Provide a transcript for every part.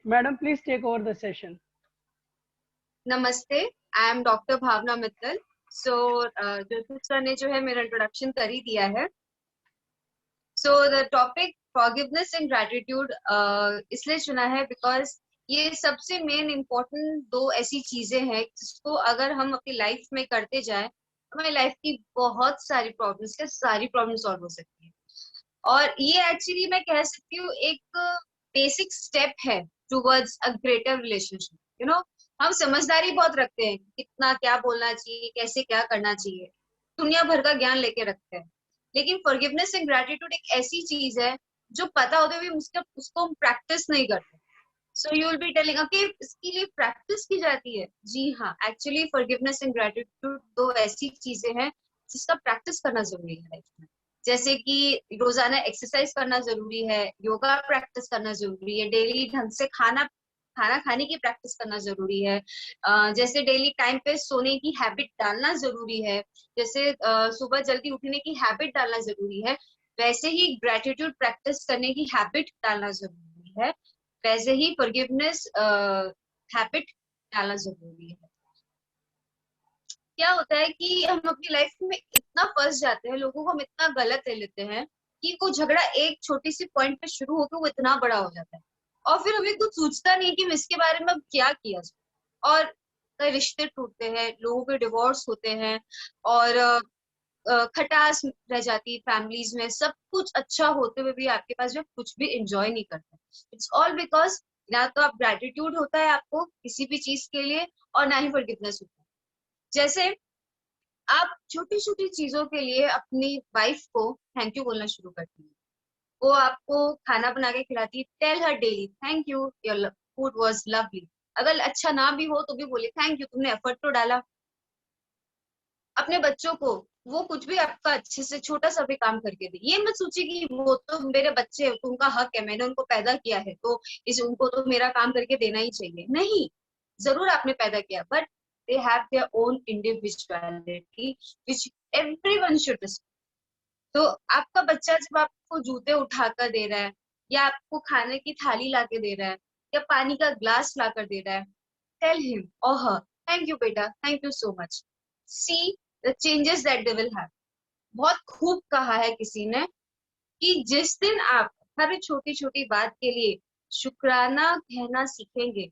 Madam, please take over the session. नमस्ते, I am doctor Bhavna Mittal. So Joseph sir ने जो है मेरा इंट्रोडक्शन कर ही दिया है। So the topic forgiveness and gratitude इसलिए चुना है बिकॉज ये सबसे मेन इम्पोर्टेंट दो ऐसी चीजें हैं जिसको अगर हम अपनी लाइफ में करते जाएं हमारी लाइफ की बहुत सारी प्रॉब्लम सॉल्व हो सकती है। और ये एक्चुअली मैं कह सकती हूँ एक बेसिक स्टेप है टूवर्ड्स अ ग्रेटर रिलेशनशिप। हम समझदारी बहुत रखते हैं, कितना क्या बोलना चाहिए, कैसे क्या करना चाहिए, दुनिया भर का ज्ञान लेके रखते हैं। लेकिन फॉरगिवनेस एंड ग्रैटिट्यूड एक ऐसी चीज है जो पता होते हुए उसको हम प्रैक्टिस नहीं करते। So you will be telling okay इसके लिए प्रैक्टिस की जाती है। जी हाँ, एक्चुअली फॉरगिवनेस एंड ग्रैटिट्यूड दो ऐसी चीजें हैं जिसका प्रैक्टिस करना जरूरी है लाइफ में। जैसे कि रोजाना एक्सरसाइज करना जरूरी है, योगा प्रैक्टिस करना जरूरी है, डेली ढंग से खाना खाना खाने की प्रैक्टिस करना जरूरी है, जैसे डेली टाइम पे सोने की हैबिट डालना जरूरी है, जैसे सुबह जल्दी उठने की हैबिट डालना जरूरी है, वैसे ही ग्रेटिट्यूड प्रैक्टिस करने की हैबिट डालना जरूरी है, वैसे ही फॉरगिवनेस हैबिट डालना जरूरी है। क्या होता है कि हम अपनी लाइफ में इतना फंस जाते हैं, लोगों को हम इतना गलत ले लेते हैं कि वो झगड़ा एक छोटी सी पॉइंट पे शुरू होकर वो इतना बड़ा हो जाता है और फिर हमें कुछ सोचता नहीं कि हम इसके बारे में अब क्या किया जाए। और कई रिश्ते टूटते हैं, लोगों के डिवोर्स होते हैं और खटास रह जाती है फैमिलीज में। सब कुछ अच्छा होते हुए भी आपके पास जो कुछ भी एंजॉय नहीं करते। इट्स ऑल बिकॉज ना तो आप ग्रेटिट्यूड होता है आपको किसी भी चीज के लिए और ना ही फॉरगिवनेस होता है। जैसे आप छोटी छोटी चीजों के लिए अपनी वाइफ को थैंक यू बोलना शुरू करती है। वो आपको खाना बना के खिलाती है, tell her daily thank you, your food was lovely. अगर अच्छा ना भी हो तो भी बोले थैंक यू, तुमने एफर्ट तो डाला। अपने बच्चों को वो कुछ भी आपका अच्छे से छोटा सा भी काम करके दे, ये मत सोचिए कि वो तो मेरे बच्चे हैं तो उनका हक है, मैंने उनको पैदा किया है तो उनको तो मेरा काम करके देना ही चाहिए। नहीं, जरूर आपने पैदा किया but they have their own individuality which everyone should respect. तो आपका बच्चा जब आपको जूते उठाकर दे रहा है या आपको खाने की थाली लाके दे रहा है या पानी का ग्लास लाकर दे रहा है, टेल हिम और हर थैंक यू बेटा, thank you so much, see the changes that they will have. बहुत खूब कहा है किसी ने कि जिस दिन आप हर छोटी छोटी बात के लिए शुक्राना कहना सीखेंगे,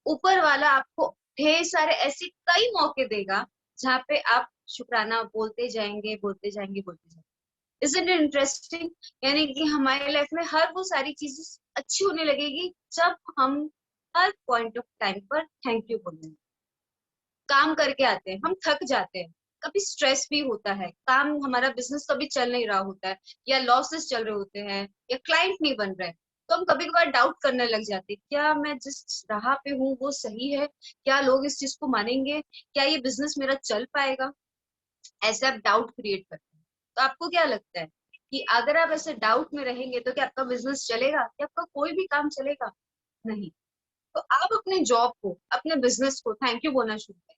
ऊपर वाला आपको ढेर सारे ऐसे कई मौके देगा जहाँ पे आप शुक्राना बोलते जाएंगे बोलते जाएंगे बोलते जाएंगे। Isn't it interesting? यानी कि हमारी लाइफ में हर वो सारी चीजें अच्छी होने लगेगी जब हम हर पॉइंट ऑफ टाइम पर थैंक यू बोलेंगे। काम करके आते हैं, हम थक जाते हैं, कभी स्ट्रेस भी होता है, काम हमारा बिजनेस कभी चल नहीं रहा होता है या लॉसेस चल रहे होते हैं या क्लाइंट नहीं बन रहे, तो हम कभी कभार डाउट करने लग जाते हैं क्या मैं जिस राह पे हूँ वो सही है, क्या लोग इस चीज को मानेंगे, क्या ये बिजनेस मेरा चल पाएगा। ऐसे आप डाउट क्रिएट करते हैं। तो आपको क्या लगता है कि अगर आप ऐसे डाउट में रहेंगे तो क्या आपका बिजनेस चलेगा, क्या आपका कोई भी काम चलेगा? नहीं। तो आप अपने जॉब को, अपने बिजनेस को थैंक यू बोलना शुरू करें।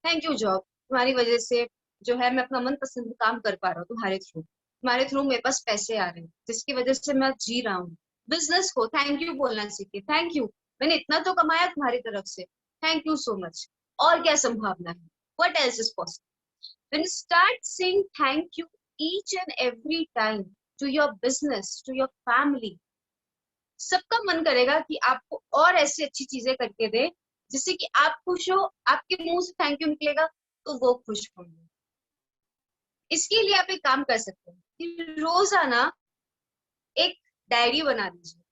थैंक यू जॉब, तुम्हारी वजह से जो है मैं अपना मनपसंद काम कर पा रहा हूँ, तुम्हारे थ्रू मेरे पास पैसे आ रहे हैं जिसकी वजह से मैं जी रहा हूँ। बिजनेस को थैंक यू बोलना सीखिए, थैंक यू, मैंने इतना तो कमाया तुम्हारी तरफ से, थैंक यू सो मच। और क्या संभावना है, what else is possible. When you start saying thank you each and every time to your business, to your family, सबका मन करेगा कि आपको और ऐसी अच्छी चीजें करके दे जिससे कि आप खुश हो, आपके मुंह से थैंक यू निकलेगा तो वो खुश होंगे। इसके लिए आप एक काम कर सकते हैं कि रोजाना एक डायरी बना दीजिए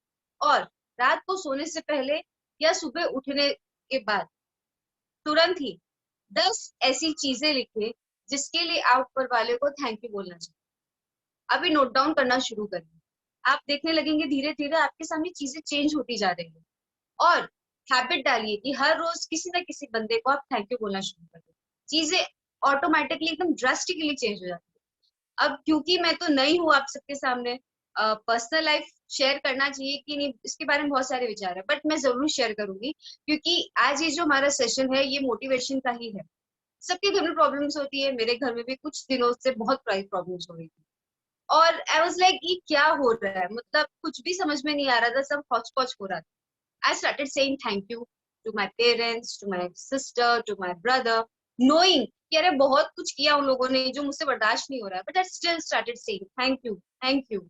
और रात को सोने से पहले या सुबह उठने के बाद तुरंत ही 10 ऐसी चीजें लिखे जिसके लिए आप ऊपर वाले को थैंक यू बोलना चाहिए। अभी नोट डाउन करना शुरू करिए, आप देखने लगेंगे धीरे धीरे आपके सामने चीजें चेंज होती जा रही है। और हैबिट डालिए कि हर रोज किसी ना किसी बंदे को आप थैंक यू बोलना शुरू कर दो, चीजें ऑटोमेटिकली एकदम ड्रास्टिकली चेंज हो जाती है। अब क्योंकि मैं तो नई हूँ आप सबके सामने, पर्सनल लाइफ शेयर करना चाहिए कि नहीं इसके बारे में बहुत सारे विचार है, बट मैं जरूर शेयर करूंगी क्योंकि आज ये जो हमारा सेशन है ये मोटिवेशन का ही है। सबके घर में प्रॉब्लम्स होती है, मेरे घर में भी कुछ दिनों से बहुत प्रॉब्लम्स हो रही थी और आई वाज लाइक ये क्या हो रहा है, मतलब कुछ भी समझ में नहीं आ रहा था, सब हौच पौच हो रहा था। I started saying thank you to my parents, to my sister, to my brother, knowing कि अरे बहुत कुछ किया उन लोगों ने जो मुझसे बर्दाश्त नहीं हो रहा है, but I still started saying thank you, thank you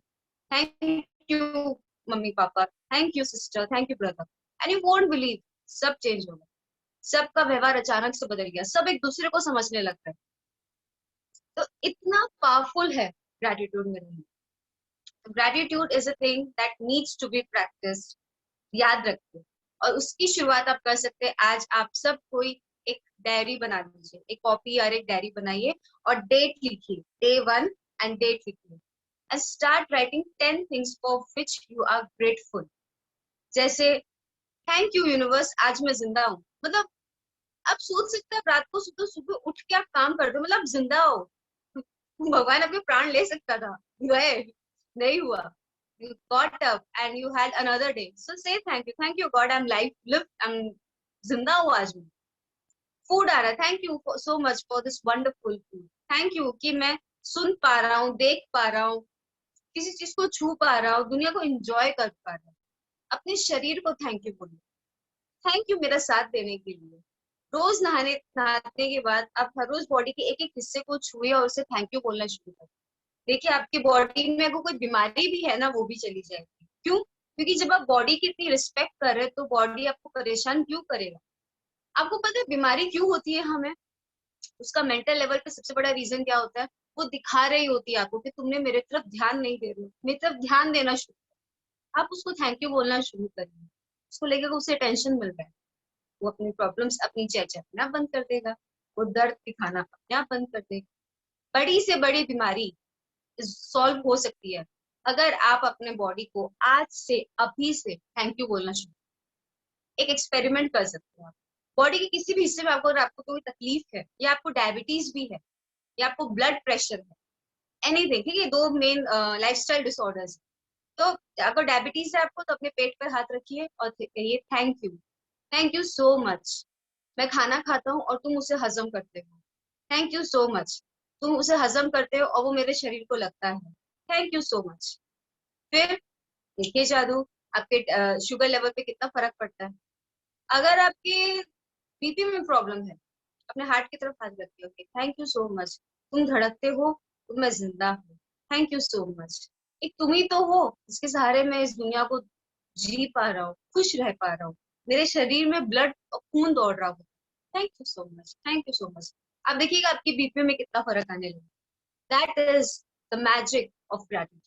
mummy papa, thank you sister, thank you brother, and you won't believe सब चेंज हो गया, सबका व्यवहार अचानक से बदल गया, सब एक दूसरे को समझने लग गए। तो इतना पावरफुल है ग्रेटिट्यूड मेरे लिए। Gratitude is a thing that needs to be practised, याद रखिए। और उसकी शुरुआत आप कर सकते हैं आज। आप सब कोई एक डायरी बना लीजिए, एक कॉपी और एक डायरी बनाइए और डेट लिखिए, day 1 एंड डेट लिखिए, and start writing 10 things for which you are grateful. जैसे थैंक यू यूनिवर्स, आज मैं जिंदा हूँ। मतलब आप सोच सकते हैं रात को सुबह सुबह उठ के आप काम कर दो, मतलब आप जिंदा हो। भगवान अपने प्राण ले सकता था, गए, नहीं हुआ। You got up and you had another day. So say thank you God, I'm live, I'm जिंदा हूँ आज मैं। फूड आ रहा है, thank you so much for this wonderful food. Thank you कि मैं सुन पा रहा हूँ, देख पा रहा हूँ, किसी चीज को छू पा रहा हूँ, दुनिया को एंजॉय कर पा रहा हूँ। अपने शरीर को थैंक यू बोलिए, थैंक यू मेरा साथ देने के लिए। रोज नहाने के बाद आप हर रोज बॉडी के एक एक हिस्से को छुए और उसे थैंक यू बोलना शुरू करें। देखिए आपकी बॉडी में अगर कोई बीमारी भी है ना, वो भी चली जाएगी। क्यों? क्योंकि जब आप बॉडी की इतनी रिस्पेक्ट कर रहे हैं तो बॉडी आपको परेशान क्यों करेगा। आपको पता है बीमारी क्यों होती है हमें? उसका मेंटल लेवल पे सबसे बड़ा रीजन क्या होता है? वो दिखा रही होती है आपको कि तुमने मेरे तरफ ध्यान नहीं दे रहे हो, मेरी तरफ ध्यान देना शुरू करो। आप उसको थैंक यू बोलना शुरू करिए, उसको लेकर उसे टेंशन मिल रहा है, वो अपनी प्रॉब्लम्स अपनी चर्चा अपने आप बंद कर देगा, वो दर्द दिखाना अपने आप बंद कर देगा। बड़ी से बड़ी बीमारी सॉल्व हो सकती है अगर आप अपने बॉडी को आज से अभी से थैंक यू बोलना शुरू। एक एक्सपेरिमेंट कर सकते हो आप, बॉडी के किसी भी हिस्से में आपको, अगर आपको कोई तकलीफ है या आपको डायबिटीज भी है या आपको ब्लड प्रेशर है, एनीथिंग, ठीक है, दो मेन लाइफस्टाइल डिसऑर्डर्स। तो अगर डायबिटीज है आपको तो अपने पेट पर हाथ रखिए और कहिए थैंक यू सो मच, मैं खाना खाता हूँ और तुम उसे हजम करते हो, थैंक यू सो मच, तुम उसे हजम करते हो और वो मेरे शरीर को लगता है, थैंक यू सो मच। फिर देखिए जादू, आपके शुगर लेवल पे कितना फर्क पड़ता है। अगर आपके बीपी में प्रॉब्लम है, अपने हार्ट की तरफ हाथ रखिए, okay thank you so much, तुम धड़कते हो तो मैं जिंदा हूँ, थैंक यू सो मच। एक तुम ही तो हो जिसके सहारे मैं इस दुनिया को जी पा रहा हूँ, खुश रह पा रहा हूँ, मेरे शरीर में ब्लड और खून दौड़ रहा हो, thank you so much, thank you so much. आप देखिएगा आपकी बीपी में कितना फर्क आने लगा। That is the magic of gratitude.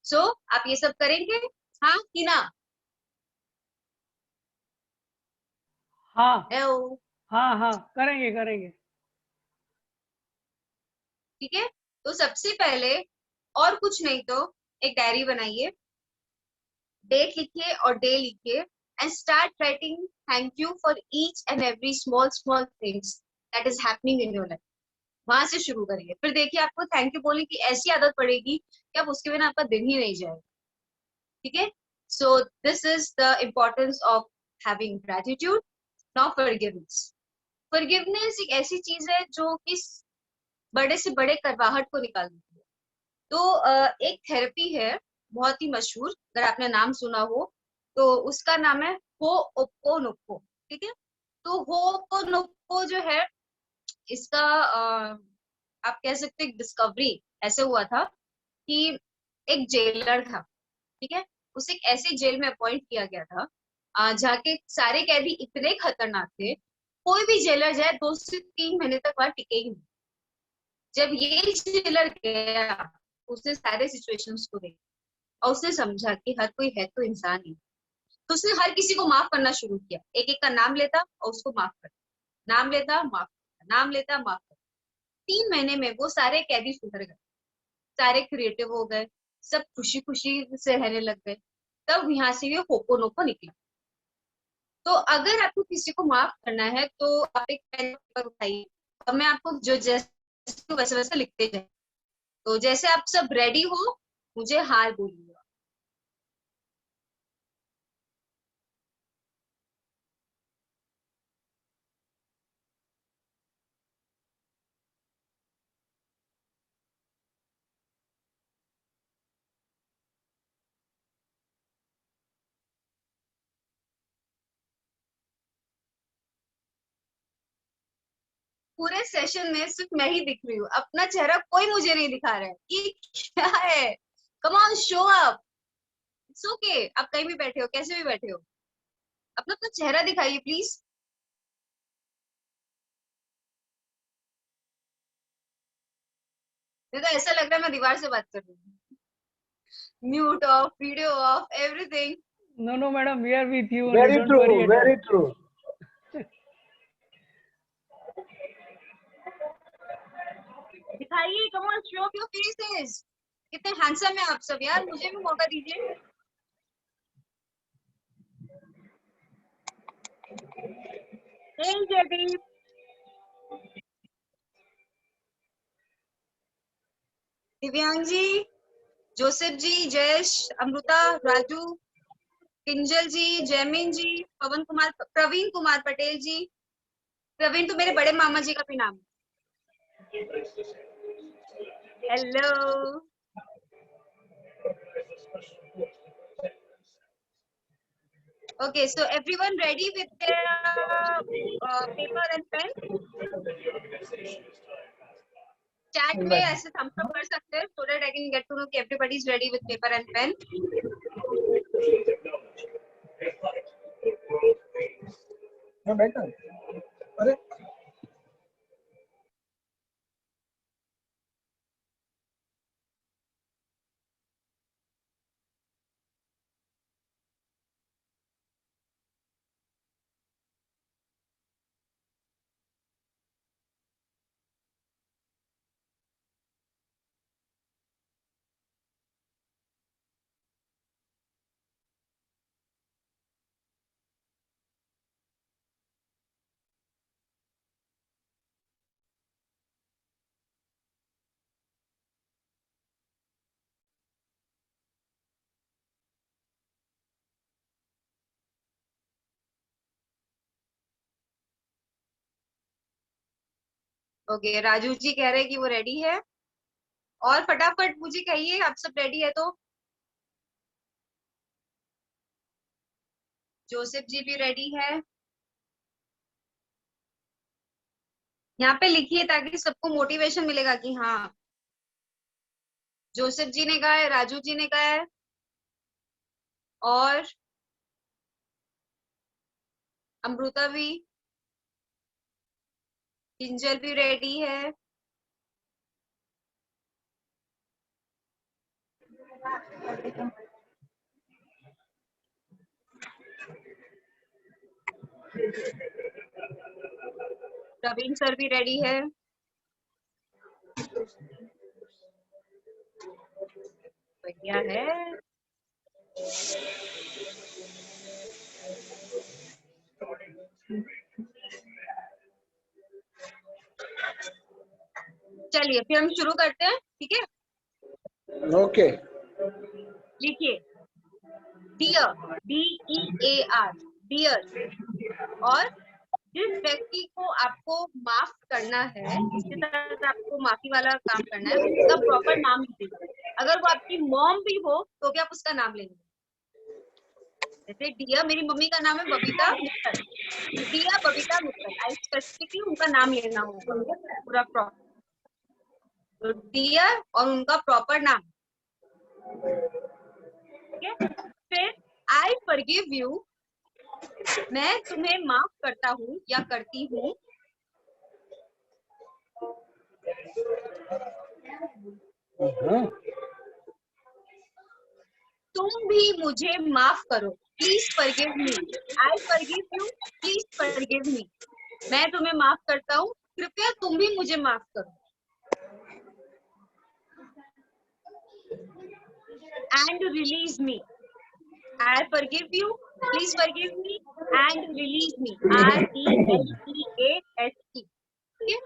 So आप ये सब करेंगे, हाँ कि ना? हाँ हेलो, हाँ हाँ, करेंगे करेंगे। ठीक है। तो सबसे पहले और कुछ नहीं तो एक डायरी बनाइए, डेट लिखिए और डे लिखिए, and start writing thank you for each and every small small things that is happening in your life. वहां से शुरू करिए, फिर देखिए आपको थैंक यू बोलने की ऐसी आदत पड़ेगी कि अब उसके बिना आपका दिन ही नहीं जाएगा। ठीक है। So this is the importance of having gratitude. Now forgiveness. Forgiveness एक ऐसी चीज है जो कि बड़े से बड़े करवाहट को निकाल देती है। तो एक थेरेपी है बहुत ही मशहूर, अगर आपने नाम सुना हो तो उसका नाम है होओपोनोपो। ठीक है। तो होओपोनोपो जो है इसका आप कह सकते हैं डिस्कवरी ऐसे हुआ था कि एक जेलर था, ठीक है, उसे एक ऐसे जेल में अपॉइंट किया गया था जहाँ के सारे कैदी इतने खतरनाक थे, कोई भी जेलर जाए 2 से 3 महीने तक वहां टिके ही नहीं। जब ये जेलर गया उसने सारे सिचुएशंस को देखा और उसने समझा कि हर कोई है तो इंसान ही, तो उसने हर किसी को माफ करना शुरू किया, एक एक का नाम लेता और उसको माफ करता, नाम लेता माफ करता, नाम लेता माफ करता। 3 महीने में वो सारे कैदी सुधर गए, सारे क्रिएटिव हो गए, सब खुशी खुशी से रहने लग गए। तब यहाँ से ये होपोनोपो निकला। तो अगर आपको किसी को माफ करना है तो आप एक पेन पेपर उठाइए और मैं आपको जो जैसे वैसे वैसे लिखते जाए। तो जैसे आप सब रेडी हो मुझे हार बोलिए। पूरे सेशन में सिर्फ मैं ही दिख रही हूँ, अपना चेहरा कोई मुझे नहीं दिखा रहा है, ये क्या है? Come on, show up. It's okay, आप कहीं भी बैठे हो, कैसे भी बैठे हो, अपना अपना चेहरा दिखाइए प्लीज। मेरे को ऐसा लग रहा है मैं दीवार से बात कर रही हूँ। Mute of, video of, everything. No, no, madam, we are with you only. Very Don't worry true, at all. very true. दिखाइए, come on, show off your faces. कितने हैंडसम है आप सब यार, मुझे भी मौका दीजिए। जयदीप, दिव्यांग जी, जोसेफ जी, जयेश, अमृता, राजू, किंजल जी, जयमीन जी, पवन कुमार, प्रवीण कुमार पटेल जी। प्रवीण तो मेरे बड़े मामा जी का भी नाम है। Hello. Okay, so everyone ready with their paper and pen? Chat में ऐसे thumbs up कर सकते हैं so that I can get to know कि everybody is ready with paper and pen. मैं बैठा। अरे Okay, राजू जी कह रहे हैं कि वो ready है, और फटाफट मुझे कहिए आप सब ready है तो। जोसेफ जी भी ready है। यहाँ पे लिखिए ताकि सबको मोटिवेशन मिलेगा कि हाँ, जोसेफ जी ने कहा है, राजू जी ने कहा है, और अमृता भी, किंजल भी रेडी है। प्रवीण सर भी रेडी है। बढ़िया है। चलिए फिर हम शुरू करते हैं, ठीक है? ओके। लिखिए, डियर, DEAR, डियर, और जिस व्यक्ति को आपको माफ करना है, जिसके साथ आपको माफी वाला काम करना है, उसका प्रॉपर नाम लिखिए। अगर वो आपकी मॉम भी हो तो भी आप उसका नाम लेंगे। जैसे डियर, मेरी मम्मी का नाम है Babita Mittal, dear Babita Mittal, I specifically उनका नाम लेना होगा पूरा प्रॉपर। तो डियर और उनका प्रॉपर नाम, ठीक है? फिर आई फॉरगिव यू, मैं तुम्हें माफ करता हूँ या करती हूँ। तुम भी मुझे माफ करो, please forgive me. I forgive you, please forgive me. मैं तुम्हें माफ करता हूँ, कृपया तुम भी मुझे माफ करो। And release me, I forgive you, please forgive me and release me. RELEASE. Okay?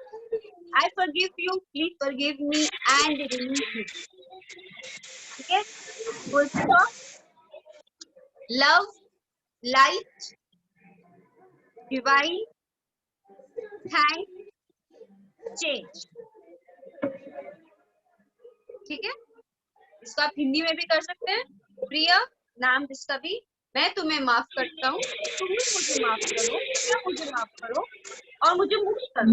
I forgive you, please forgive me and release me. Okay? Full stop. Love, light, divine, thanks, change. ठीक है? इसको आप हिंदी में भी कर सकते हैं। प्रिय, नाम जिसका भी, मैं तुम्हें माफ करता हूँ, तुम भी मुझे माफ करो, क्या मुझे माफ करो। और मुझे मुक्त करो।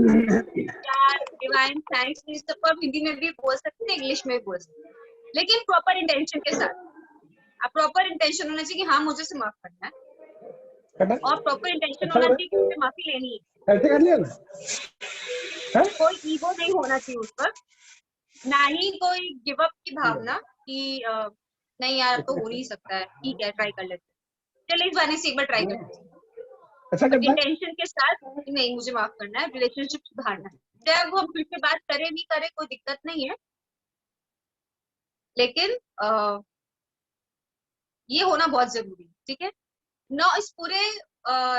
प्यार, डिवाइन थैंक्स, ये सब आप हिंदी में भी बोल सकते हैं, इंग्लिश में भी बोल सकते हैं, लेकिन प्रॉपर इंटेंशन के साथ। अब प्रॉपर इंटेंशन होना चाहिए कि हाँ मुझे से माफ करना है, कटा और प्रॉपर इंटेंशन अच्छा होना हो रहा चाहिए कि मुझे माफी लेनी है। है? ऐसे कर लिया ना हैं? कोई ईगो नहीं होना चाहिए उस पर, ना ही कोई गिव अप की भावना कि नहीं यार अब तो हो नहीं सकता है, ठीक है ट्राई कर लेते हैं, चलिए इस बार से एक बार ट्राई करते हैं, ऐसा बट करता है इंटेंशन के साथ कि नहीं मुझे माफ करना है, रिलेशनशिप सुधारना है। चाहे वो हम फिर से बात करें नहीं करें कोई दिक्कत नहीं है, लेकिन ये होना बहुत जरूरी है, ठीक है। ना इस पूरे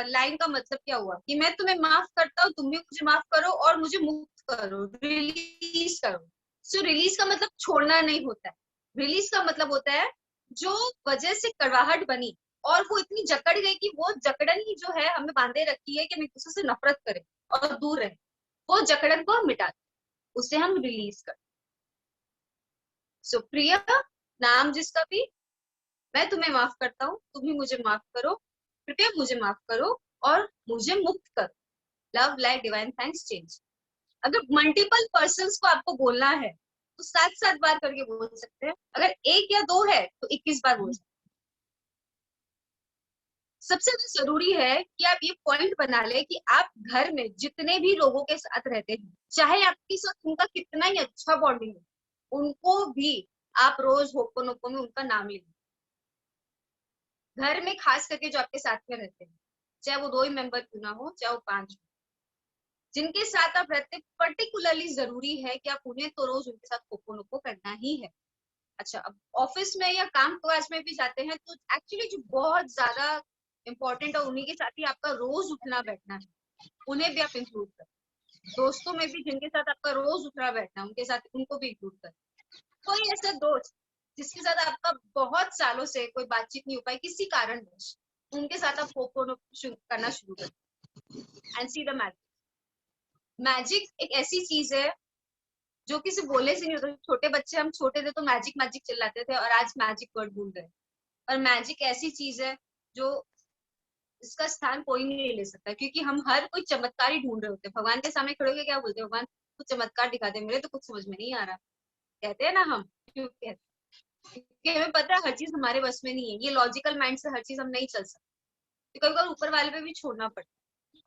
लाइन का मतलब क्या हुआ कि मैं तुम्हें माफ करता हूँ, तुम भी मुझे माफ करो और मुझे मुक्त करो, रिलीज करो। सो रिलीज का मतलब छोड़ना नहीं होता है, रिलीज का मतलब होता है जो वजह से कड़वाहट बनी और वो इतनी जकड़ गई कि वो जकड़न ही जो है हमें बांधे रखी है कि हम एक दूसरे से नफरत करें और दूर रहे, वो जकड़न को हम मिटा दें, उसे हम रिलीज कर। सो प्रिया, नाम जिसका भी, मैं तुम्हें माफ करता हूँ, तुम भी मुझे माफ करो, कृपया मुझे माफ करो और मुझे मुक्त करो। Love, light, divine thanks, change. अगर मल्टीपल पर्सन्स को आपको बोलना है तो 7-7 बार करके बोल सकते हैं, अगर 1 या 2 है तो 21 बार बोल सकते हैं। सबसे जरूरी है कि आप ये पॉइंट बना ले कि आप घर में जितने भी लोगों के साथ रहते हैं, चाहे आपके साथ उनका कितना ही अच्छा बॉन्डिंग हो, उनको भी आप रोज होपोनोपो में उनका नाम लें। घर में खास करके जो आपके साथ में रहते हैं, चाहे वो 2 ही मेंबर क्यों ना हो, चाहे वो 5 हो, जिनके साथ आप रहते, पर्टिकुलरली जरूरी है कि आप उन्हें तो रोज उनके साथ होपोनोपो करना ही है। अच्छा, अब ऑफिस में या काम काज में भी जाते हैं तो एक्चुअली जो बहुत ज्यादा इंपॉर्टेंट है उन्हीं के साथ ही आपका रोज उठना बैठना है, उन्हें भी आप इंक्लूड करें। दोस्तों में भी जिनके साथ आपका रोज उठना बैठना है, उनके साथ उनको भी इंक्लूड करें। कोई ऐसा दोस्त जिसके साथ आपका बहुत सालों से कोई बातचीत नहीं हो पाई किसी कारणवश, उनके साथ आप करना शुरू करें and see the magic. Magic एक ऐसी चीज है जो किसी बोलने से नहीं होता। छोटे बच्चे, हम छोटे थे तो मैजिक मैजिक चिल्लाते थे और आज मैजिक वर्ड भूल गए। और मैजिक ऐसी चीज है जो इसका स्थान कोई नहीं ले सकता, क्योंकि हम हर कोई चमत्कार ही ढूंढ रहे होते हैं। भगवान के सामने खड़े होकर क्या बोलते हैं, भगवान कुछ चमत्कार दिखा दे, मेरे तो कुछ समझ में नहीं आ रहा, कहते हैं ना हम। क्यों कहते हैं? क्योंकि हमें पता है हर चीज हमारे बस में नहीं है, ये लॉजिकल माइंड से हर चीज हम नहीं चल सकते, तो कभी कभी ऊपर वाले पे भी छोड़ना पड़ता है।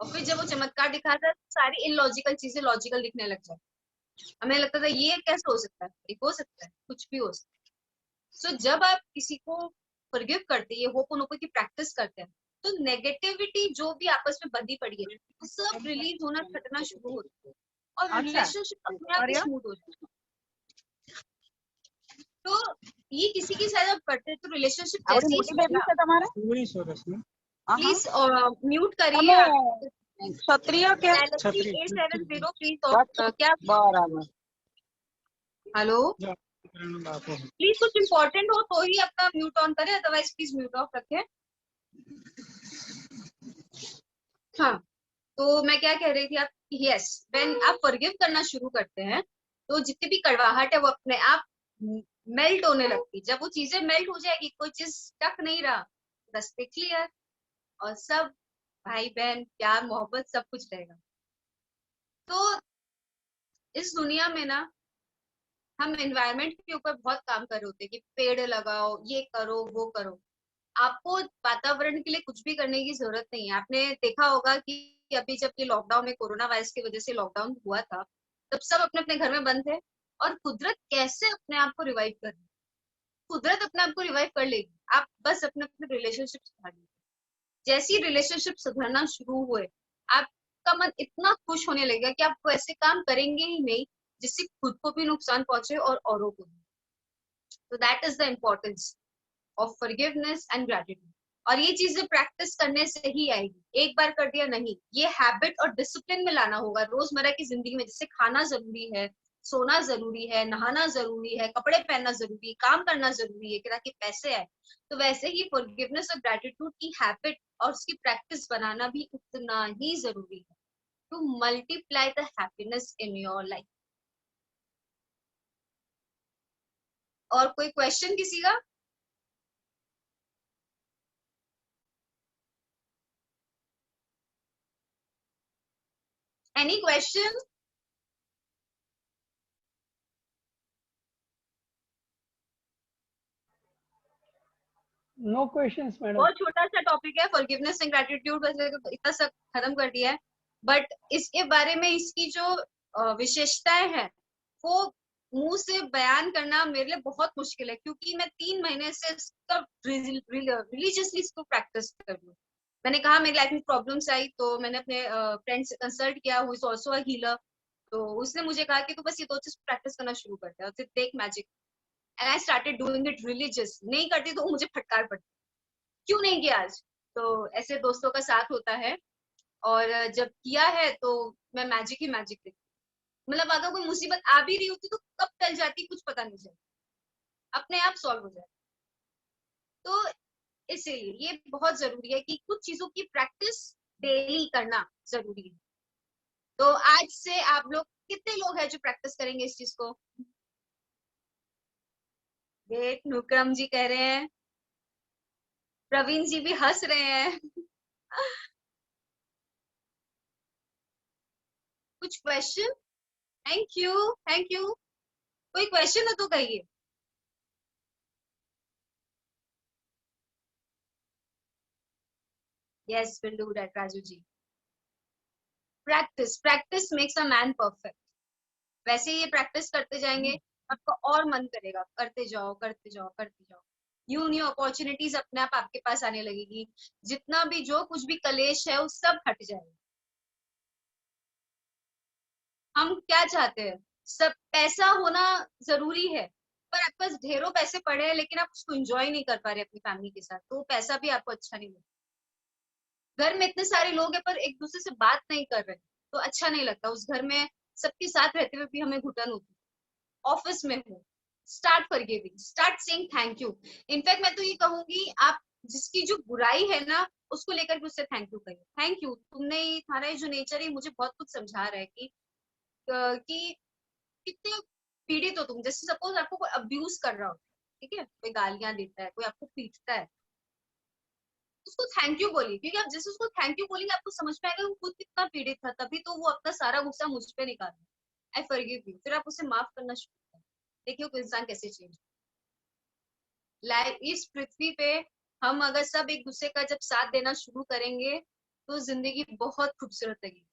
और फिर जब वो चमत्कार दिखाता है तो सारी इलॉजिकल चीजें लॉजिकल दिखने लग जाती है। हमें लगता था ये कैसे हो सकता है, ये हो सकता है, कुछ भी हो सकता है। सो जब आप किसी को फॉरगिव करते हैं, ये होपोनोपो की प्रैक्टिस करते हैं, तो नेगेटिविटी जो भी आपस में बंधी पड़ी है वो सब रिलीज होना, छटना शुरू होता है और रिलेशनशिप अपने आप ही स्मूथ हो जाता है। तो ये किसी के साथ आप करते हैं तो रिलेशनशिप जैसे ही सुधरा, प्लीज म्यूट करिए आप। क्षत्रिय क्या A70 प्लीज क्या, हेलो, प्लीज कुछ इम्पोर्टेंट हो तो ही अपना म्यूट ऑन करें, अदरवाइज प्लीज म्यूट ऑफ रखें। हाँ, तो मैं क्या कह रही थी, आप यस, व्हेन आप फॉरगिव करना शुरू करते हैं तो जितनी भी कड़वाहट है वो अपने आप मेल्ट होने लगती। जब वो चीजें मेल्ट हो जाएगी, कोई चीज टक नहीं रहा, रास्ते क्लियर और सब भाई बहन प्यार मोहब्बत सब कुछ रहेगा। तो इस दुनिया में ना हम एनवायरनमेंट के ऊपर बहुत काम कर रहे होते हैं कि पेड़ लगाओ, ये करो, वो करो। आपको वातावरण के लिए कुछ भी करने की जरूरत नहीं है। आपने देखा होगा कि अभी जब ये लॉकडाउन में कोरोना वायरस की वजह से लॉकडाउन हुआ था, तब सब अपने अपने घर में बंद थे और कुदरत कैसे अपने आप को रिवाइव कर रही है। कुदरत अपने आप को रिवाइव कर लेगी, आप बस अपने अपने रिलेशनशिप सुधार लीजिए। जैसे ही रिलेशनशिप सुधरना शुरू हुए, आपका मन इतना खुश होने लगेगा कि आप ऐसे काम करेंगे ही नहीं जिससे खुद को भी नुकसान पहुंचे और औरों को भी। तो that is the importance of forgiveness and gratitude. और ये चीजें प्रैक्टिस करने से ही आएगी, एक बार कर दिया नहीं, ये हैबिट और डिसिप्लिन में लाना होगा रोजमर्रा की जिंदगी में। जैसे खाना जरूरी है, सोना जरूरी है, नहाना जरूरी है, कपड़े पहनना जरूरी है, काम करना जरूरी है ताकि पैसे आए, तो वैसे ही फॉरगिवनेस और ग्रैटिट्यूड की हैबिट और उसकी प्रैक्टिस बनाना भी उतना ही जरूरी है to multiply the happiness in your life. और कोई क्वेश्चन किसी का? Any question? No questions, madam. बहुत छोटा सा टॉपिक है फॉरगिवनेस एंड ग्रेटिट्यूड, वैसे इतना सब खत्म कर दिया है, बट इसके बारे में इसकी जो विशेषताएं हैं वो मुंह से बयान करना मेरे लिए बहुत मुश्किल है, क्योंकि मैं 3 महीने से इसका रिलीजियसली इसको प्रैक्टिस कर रही हूँ। मैंने कहा मेरी लाइफ में प्रॉब्लम्स आई तो मैंने अपने फ्रेंड से कंसल्ट किया, who is also a healer, तो उसने मुझे कहा कि तू बस ये 2 चीज प्रैक्टिस करना शुरू कर दे और फिर देख magic. And I started doing it religious. नहीं करती तो मुझे फटकार पड़ती, क्यों नहीं किया आज। तो ऐसे दोस्तों का साथ होता है, और जब किया है तो मैं मैजिक ही मैजिक देखती हूँ। मतलब अगर कोई मुसीबत आ भी रही होती तो कब टल जाती कुछ पता नहीं चलता, अपने आप सॉल्व हो जाए। तो इसीलिए ये बहुत जरूरी है कि कुछ चीजों की प्रैक्टिस डेली करना जरूरी है। तो आज से आप लोग कितने लोग हैं जो प्रैक्टिस करेंगे इस चीज को? देख नुक्रम जी कह रहे हैं, प्रवीण जी भी हंस रहे हैं। कुछ question? Thank you, thank you. कोई क्वेश्चन हो तो कहिए। Yes, will do that Raju ji. Practice, practice makes a man perfect. वैसे ये प्रैक्टिस करते जाएंगे, आपका और मन करेगा, करते जाओ करते जाओ करते जाओ। न्यू न्यू अपॉर्चुनिटीज अपने आप आपके पास आने लगेगी, जितना भी जो कुछ भी कलेश है वो सब हट जाएगा। हम क्या चाहते हैं, सब पैसा होना जरूरी है, पर आपके पास ढेरों पैसे पड़े हैं लेकिन आप उसको एंजॉय नहीं कर पा रहे अपनी फैमिली के साथ, तो वो पैसा भी आपको अच्छा नहीं लगता। घर में इतने सारे लोग हैं पर एक दूसरे से बात नहीं कर रहे, तो अच्छा नहीं लगता। उस घर में सबके साथ रहते हुए भी हमें घुटन होती है। ऑफिस में हो, start forgiving, start saying thank you. In fact मैं तो ये कहूंगी, आप जिसकी जो बुराई है ना उसको लेकर के उससे थैंक यू कहिए। थैंक यू, तुमने तुम्हारा ये जो नेचर है मुझे बहुत कुछ समझा रहा है कि कितने पीड़ित हो तुम। जैसे सपोज आपको कोई अब्यूज कर रहा हो, ठीक है, कोई गालियां देता है, कोई आपको पीटता है, उसको थैंक यू बोलिए, क्योंकि आप जैसे उसको थैंक यू बोलेंगे आपको समझ में आएगा वो खुद कितना पीड़ित था, तभी तो वो अपना सारा गुस्सा मुझ पे निकाल रहा है। आई फॉरगिव यू, फिर आप उसे माफ करना शुरू करें। देखिए वो इंसान कैसे चेंज। लाइफ इस पृथ्वी पे हम अगर सब एक दूसरे का जब साथ देना शुरू करेंगे तो जिंदगी बहुत खूबसूरत लगेगी।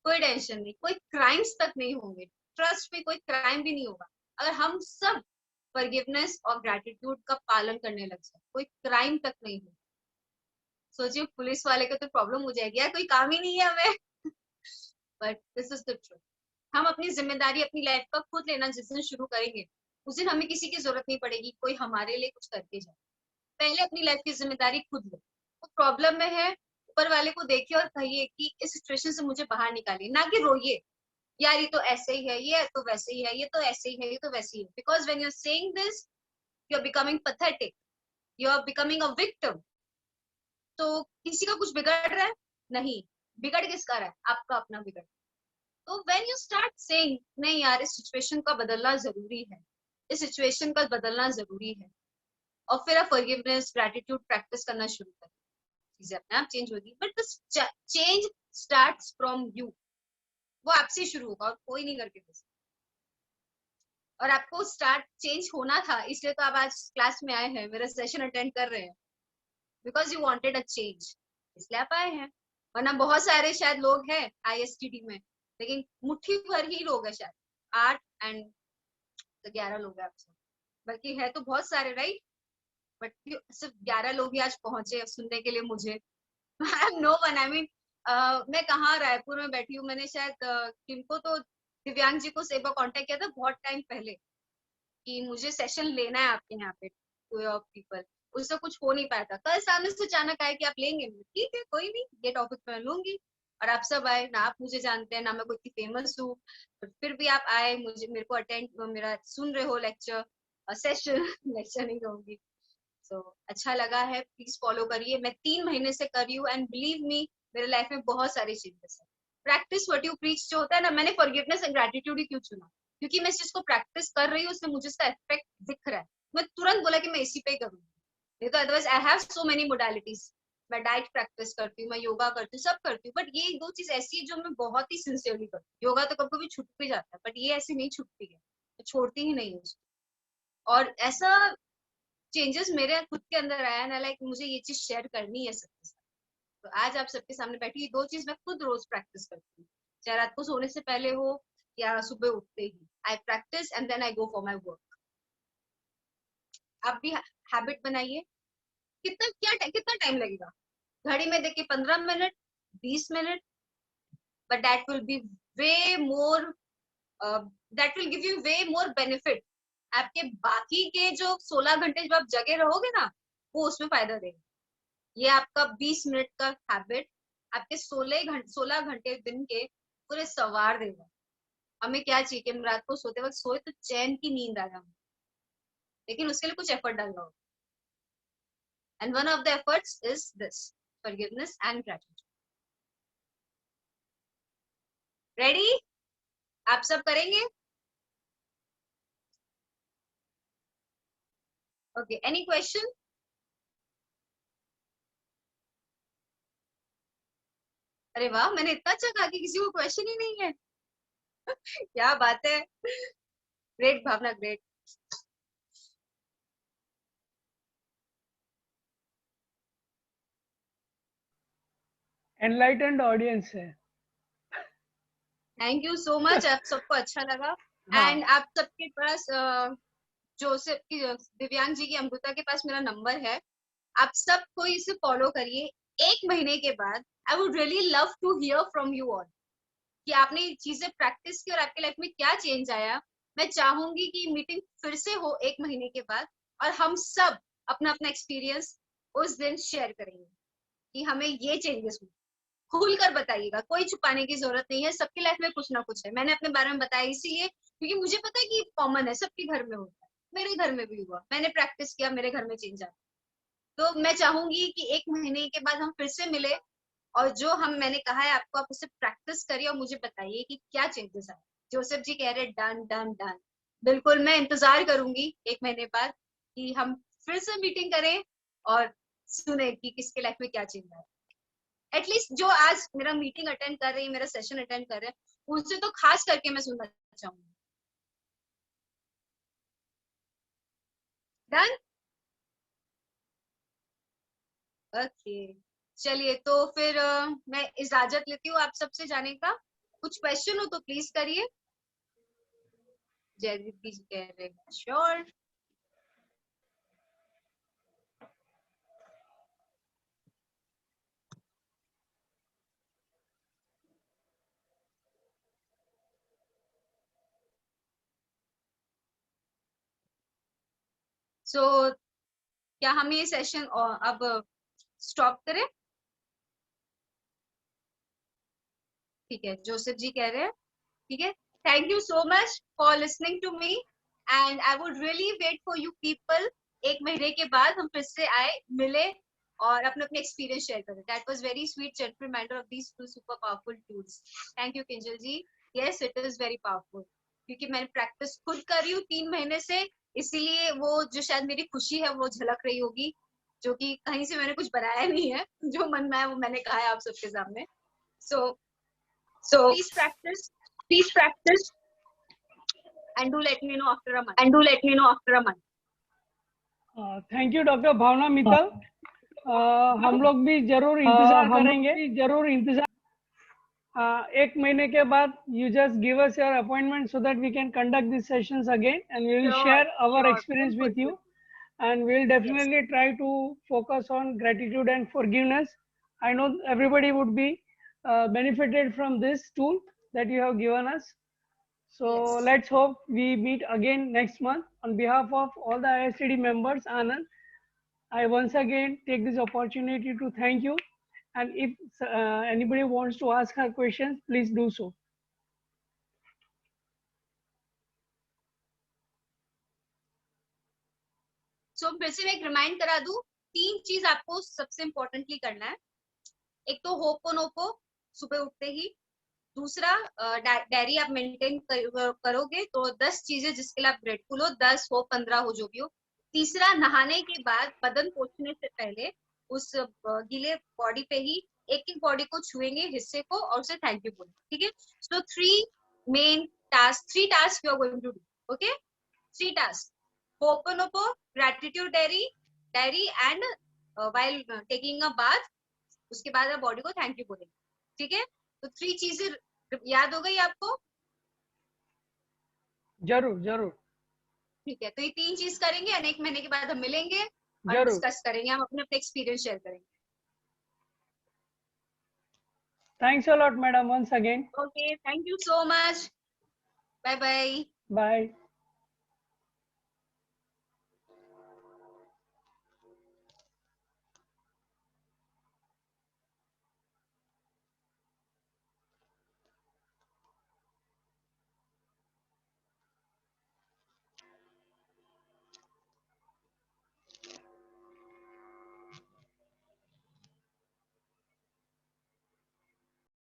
कोई टेंशन नहीं, कोई क्राइम्स तक नहीं होंगे, ट्रस्ट में कोई क्राइम भी नहीं होगा अगर हम सब फॉरगिवनेस और ग्रैटिट्यूड का पालन करने लग जाए, कोई क्राइम तक नहीं हो। सोचिए पुलिस वाले को तो प्रॉब्लम हो जाएगी, यार कोई काम ही नहीं है हमें। But this is the truth. हम अपनी जिम्मेदारी अपनी लाइफ का खुद लेना जिस दिन शुरू करेंगे उस दिन हमें किसी की जरूरत नहीं पड़ेगी कोई हमारे लिए कुछ करके जाए। पहले अपनी लाइफ की जिम्मेदारी खुद लो। वो प्रॉब्लम में है, ऊपर वाले को देखिए और कहिए कि इस सिचुएशन से मुझे बाहर निकालिए, ना कि रोइए यार ये तो ऐसे ही है, ये तो वैसे ही है, ये तो ऐसे ही है, ये तो वैसे ही है। Because when you are saying this you are becoming pathetic, you are becoming a victim. तो किसी का कुछ बिगड़ रहा है? नहीं, बिगड़ किसका रहा है? आपका अपना बिगड़। तो व्हेन यू स्टार्ट सेइंग नहीं यार इस सिचुएशन का बदलना जरूरी है, इस सिचुएशन का बदलना जरूरी है, और फिर आप फॉरगिवनेस ग्रैटिट्यूड प्रैक्टिस करना शुरू करें, चीजें अपने आप चेंज होगी। But this change starts from you. वो आपसे शुरू होगा और कोई नहीं करके दे सकता। और आपको स्टार्ट चेंज होना था इसलिए तो आप आज क्लास में आए हैं, मेरा सेशन अटेंड कर रहे हैं, because you wanted a change, इसलिए आप आए हैं। वरना बहुत सारे शायद लोग हैं आईएसटीडी में, लेकिन मुट्ठी भर ही लोग हैं शायद, 8 एंड 11 लोग हैं आपसे, बल्कि है तो बहुत सारे, राइट? बट सिर्फ 11 लोग ही आज पहुंचे सुनने के लिए मुझे। I am no one, I mean मैं कहाँ रायपुर में बैठी हूँ, मैंने शायद किनको तो दिव्यांग जी को एक बार कांटेक्ट किया था बहुत टाइम पहले कि मुझे सेशन लेना है आपके यहाँ पे कोई ऑफ पीपल, उससे कुछ हो नहीं पाया था। कल सामने से अचानक आए कि आप लेंगे, ठीक है कोई नहीं, ये टॉपिक मैं लूंगी। और आप सब आए ना, आप मुझे जानते हैं ना मैं कोई इतनी फेमस हूँ, फिर भी आप आए, मुझे मेरे को अटेंड मेरा सुन रहे हो लेक्चर सेशन। लेक्चर नहीं कहूंगी। तो अच्छा लगा है, प्लीज फॉलो करिए। मैं 3 महीने से कर रही हूँ एंड बिलीव मी मेरे लाइफ में बहुत सारे चेंजेस है। प्रैक्टिस व्हाट यू प्रीच जो होता है ना, मैंने फॉरगिवनेस एंड ग्रैटिट्यूड ही क्यों चुना, क्योंकि मैं इस चीज को प्रैक्टिस कर रही हूँ, उसमें मुझे इसका इफेक्ट दिख रहा है। मैं तुरंत बोला कि मैं इसी पे ही करूंगी, नहीं तो otherwise I have so many modalities. मैं डाइट प्रैक्टिस करती हूँ, मैं योगा करती हूँ, सब करती हूँ, बट ये 2 चीज ऐसी है जो मैं बहुत ही सिंसियरली करती हूँ। योगा तो कभी कभी छूट भी जाता है, बट ये ऐसी नहीं छूटती है, मैं छोड़ती ही नहीं हूँ उसको। और ऐसा चेंजेस मेरे खुद के अंदर आया ना, लाइक मुझे ये चीज शेयर करनी है सबके साथ। तो आज आप सबके सामने बैठी, ये 2 चीज मैं खुद रोज प्रैक्टिस करती हूँ, चाहे रात को सोने से पहले हो या सुबह उठते ही। I practice and then I go for my work. आप भी हैबिट बनाइए। कितना टाइम लगेगा? घड़ी में देखिए 15 minute, 20 minute, but that will be way more, that will give you way more benefit. आपके बाकी के जो 16 घंटे जब आप जगे रहोगे ना, वो उसमें फायदा देगा। ये आपका 20 मिनट का हैबिट आपके 16 घंटे दिन के पूरे सवार देगा। हमें क्या चाहिए कि हम रात को सोते वक्त सोए तो चैन की नींद आ जाए, लेकिन उसके लिए कुछ एफर्ट डालना होगा। And one of the efforts is this, forgiveness and gratitude. Ready? आप सब करेंगे? Okay, any question? अरे वाह, मैंने इतना अच्छा कहा कि किसी को क्वेश्चन ही नहीं है। क्या बात है, ग्रेट भावना, ग्रेट। एनलाइटेंड ऑडियंस है। थैंक यू सो मच, आप सबको अच्छा लगा। हाँ। एंड आप सबके पास जोसेफ की, दिव्यांग जी की, अमृता के पास मेरा नंबर है। आप सब कोई इसे फॉलो करिए। 1 महीने के बाद I would really love to hear from you all कि आपने ये चीजें प्रैक्टिस की और आपके लाइफ में क्या चेंज आया। मैं चाहूंगी कि मीटिंग फिर से हो 1 महीने के बाद, और हम सब अपना अपना एक्सपीरियंस उस दिन शेयर करेंगे कि हमें ये चेंजेस हुए। खुल कर बताइएगा, कोई छुपाने की जरूरत नहीं है, सबकी लाइफ में कुछ ना कुछ है। मैंने अपने बारे में बताया इसीलिए क्योंकि मुझे पता है कि कॉमन है, सबके घर में होता है, मेरे घर में भी हुआ, मैंने प्रैक्टिस किया, मेरे घर में चेंज आया। तो मैं चाहूंगी कि 1 महीने के बाद हम फिर से मिले, और जो मैंने कहा है आपको, आप उसे प्रैक्टिस करिए और मुझे बताइए कि क्या चेंजेस आए। जोसेफ जी कह रहे डन डन डन, बिल्कुल मैं इंतजार करूंगी 1 महीने बाद कि हम फिर से मीटिंग करें और सुने कि किसके लाइफ में क्या चेंज आया। एटलीस्ट जो आज मेरा मीटिंग अटेंड कर रही है, मेरा सेशन अटेंड कर रहे हैं, उनसे तो खास करके मैं सुनना चाहूंगी। डन? ओके, चलिए तो फिर मैं इजाजत लेती हूँ आप सबसे जाने का। कुछ क्वेश्चन हो तो प्लीज करिए। जयदीप जी कह रहे हैं श्योर। सो क्या हम ये सेशन अब स्टॉप करें? ठीक है, जोसेफ जी कह रहे हैं ठीक है। Thank you so much for listening to me, and I would really wait for you people. 1 महीने के बाद हम फिर से आए, मिले और अपने अपने एक्सपीरियंस शेयर करें। That was very sweet gentle reminder of these 2 super powerful tools. Thank you Kinjal ji. Yes, it is very powerful, क्योंकि मैंने प्रैक्टिस खुद कर रही हूँ 3 महीने से, इसीलिए वो जो शायद मेरी खुशी है वो झलक रही होगी, जो कि कहीं से मैंने कुछ बनाया नहीं है, जो मन में है वो मैंने कहा है आप सबके सामने। So please practice and do let me know after a month. Thank you doctor Bhavna Mittal. हम लोग भी जरूर इंतजार करेंगे। 1 महीने के बाद you just give us your appointment so that we can conduct these sessions again, and we will Sure, share our sure. experience Good, with you, good. and we'll definitely try to focus on gratitude and forgiveness. I know everybody would be benefited from this tool that you have given us. So Yes. let's hope we meet again next month. On behalf of all the ISTD members, Anand, I once again take this opportunity to thank you. And if anybody wants to ask her questions, please do so. So फिर से मैं एक remind करा दूं, 3 चीज आपको सबसे importantly करना है। एक तो होपोनोपो सुबह उठते ही, दूसरा डायरी आप मेंटेन करोगे तो 10 चीजें जिसके लिए आप ग्रेटफुल हो, 10 हो 15 हो जो भी हो। तीसरा, नहाने के बाद बदन पोंछने से पहले उस गीले बॉडी पे ही एक बॉडी को छुएंगे, हिस्से को, और उसे थैंक यू बोलेंगे, ठीक है। सो 3 tasks you are going to do, okay? 3 tasks: Ho'oponopo, gratitude diary and while taking a bath, उसके बाद आप बॉडी को थैंक यू बोलेंगे, ठीक है। तो 3 चीजें याद हो गई आपको? जरूर जरूर ठीक है, तो ये 3 चीज करेंगे और 1 महीने के बाद हम मिलेंगे और जरूर। डिस्कस करेंगे, हम अपने अपने एक्सपीरियंस शेयर करेंगे। Thanks a lot, madam, once again. Okay, thank you so much, bye bye. Bye.